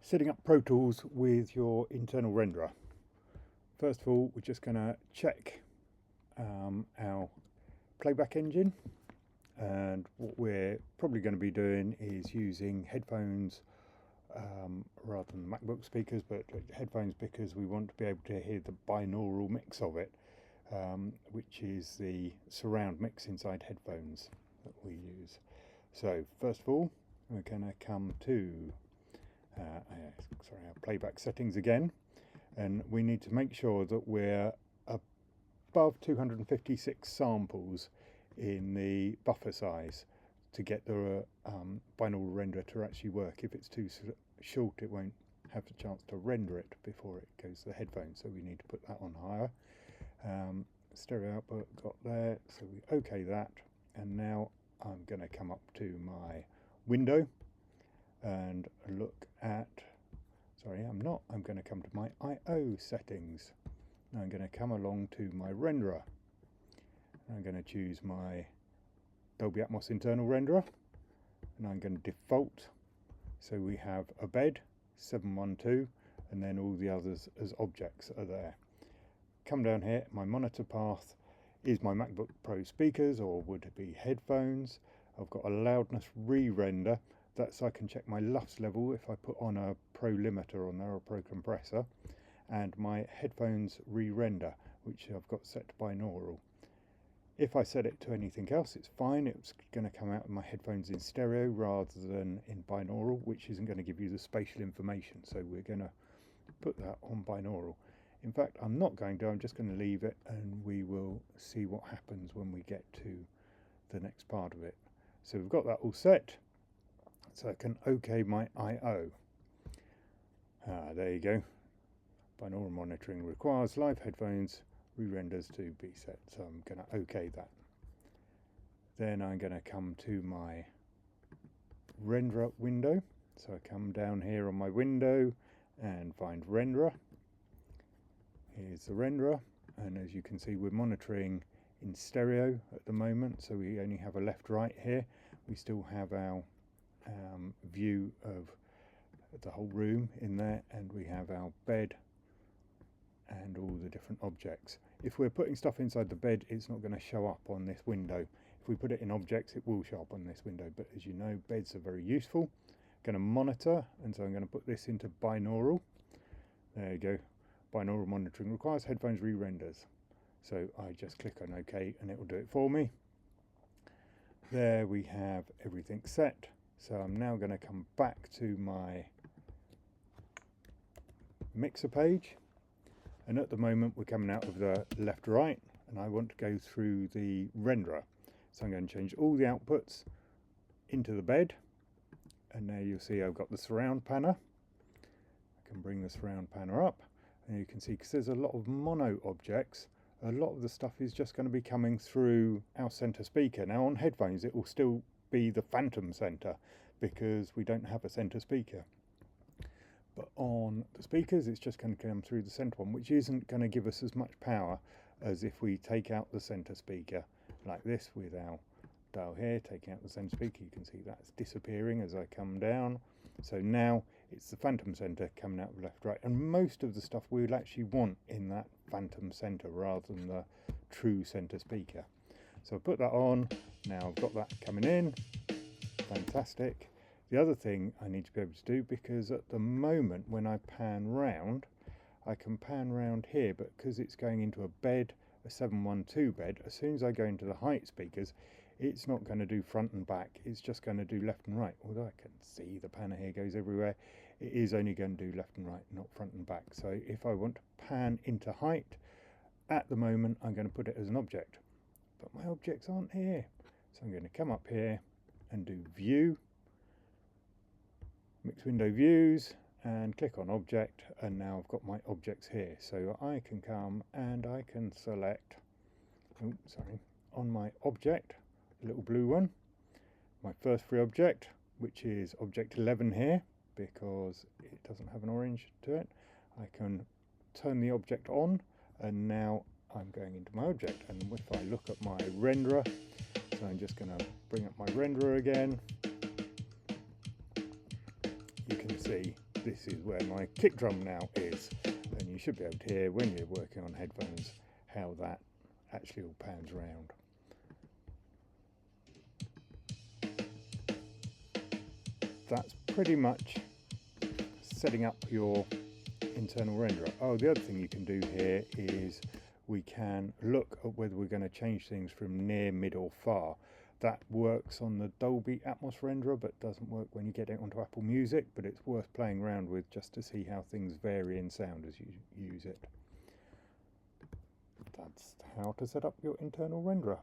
Setting up Pro Tools with your internal renderer. First of all, we're just going to check our playback engine, and what we're probably going to be doing is using headphones rather than MacBook speakers, but headphones because we want to be able to hear the binaural mix of it, which is the surround mix inside headphones that we use. So first of all, we're going to come to our playback settings again, and we need to make sure that we're above 256 samples in the buffer size to get the binaural renderer to actually work. If it's too short, it won't have the chance to render it before it goes to the headphones, so we need to put that on higher. Stereo output got there, so we OK that, and now I'm going to come up to my window and look at, I'm going to come to my I/O settings. Now I'm going to come along to my renderer. I'm going to choose my Dolby Atmos internal renderer, and I'm going to default. So we have a bed, 712, and then all the others as objects are there. Come down here, my monitor path is my MacBook Pro speakers, or would it be headphones. I've got a loudness re-render. That's so I can check my LUFS level if I put on a Pro limiter on there or a Pro compressor, and my headphones re-render, which I've got set to binaural. If I set it to anything else, it's fine. It's going to come out of my headphones in stereo rather than in binaural, which isn't going to give you the spatial information. So we're going to put that on binaural. In fact, I'm not going to. I'm just going to leave it, and we will see what happens when we get to the next part of it. So we've got that all set. So I can OK my I/O. There you go. Binaural monitoring requires live headphones re-renders to be set. So I'm going to OK that. Then I'm going to come to my renderer window. So I come down here on my window and find renderer. Here's the renderer, and as you can see, we're monitoring in stereo at the moment, so we only have a left-right here. We still have our view of the whole room in there, and we have our bed and all the different objects. If we're putting stuff inside the bed, it's not going to show up on this window. If we put it in objects, it will show up on this window, but as you know, beds are very useful. I'm going to monitor, and so I'm going to put this into binaural. There you go. Binaural monitoring requires headphones re-renders. So I just click on OK and it will do it for me. There we have everything set. So I'm now going to come back to my mixer page, and at the moment we're coming out of the left right, and I want to go through the renderer. So I'm going to change all the outputs into the bed, and now you'll see I've got the surround panner. I can bring the surround panner up, and you can see, because there's a lot of mono objects, a lot of the stuff is just going to be coming through our center speaker. Now on headphones it will still be the phantom center because we don't have a center speaker, but on the speakers it's just going to come through the center one, which isn't going to give us as much power as if we take out the center speaker like this with our dial here. Taking out the center speaker, you can see that's disappearing as I come down. So now it's the phantom center coming out of left, right, and most of the stuff we would actually want in that phantom center rather than the true center speaker. So I put that on. Now I've got that coming in. Fantastic. The other thing I need to be able to do, because at the moment when I pan round, I can pan round here, but because it's going into a bed, a 712 bed, as soon as I go into the height speakers, it's not going to do front and back, it's just going to do left and right. Although I can see the panner here goes everywhere, it is only going to do left and right, not front and back. So if I want to pan into height, at the moment I'm going to put it as an object, but my objects aren't here. So I'm going to come up here and do view, mix window views, and click on object, and now I've got my objects here. So I can come and I can select, on my object, the little blue one, my first free object, which is object 11 here, because it doesn't have an orange to it. I can turn the object on, and now I'm going into my object. And if I look at my renderer, so I'm just going to bring up my renderer again, you can see this is where my kick drum now is. And you should be able to hear when you're working on headphones how that actually all pans round. That's pretty much setting up your internal renderer. Oh, the other thing you can do here is we can look at whether we're going to change things from near, mid or far. That works on the Dolby Atmos renderer but doesn't work when you get it onto Apple Music, but it's worth playing around with just to see how things vary in sound as you use it. That's how to set up your internal renderer.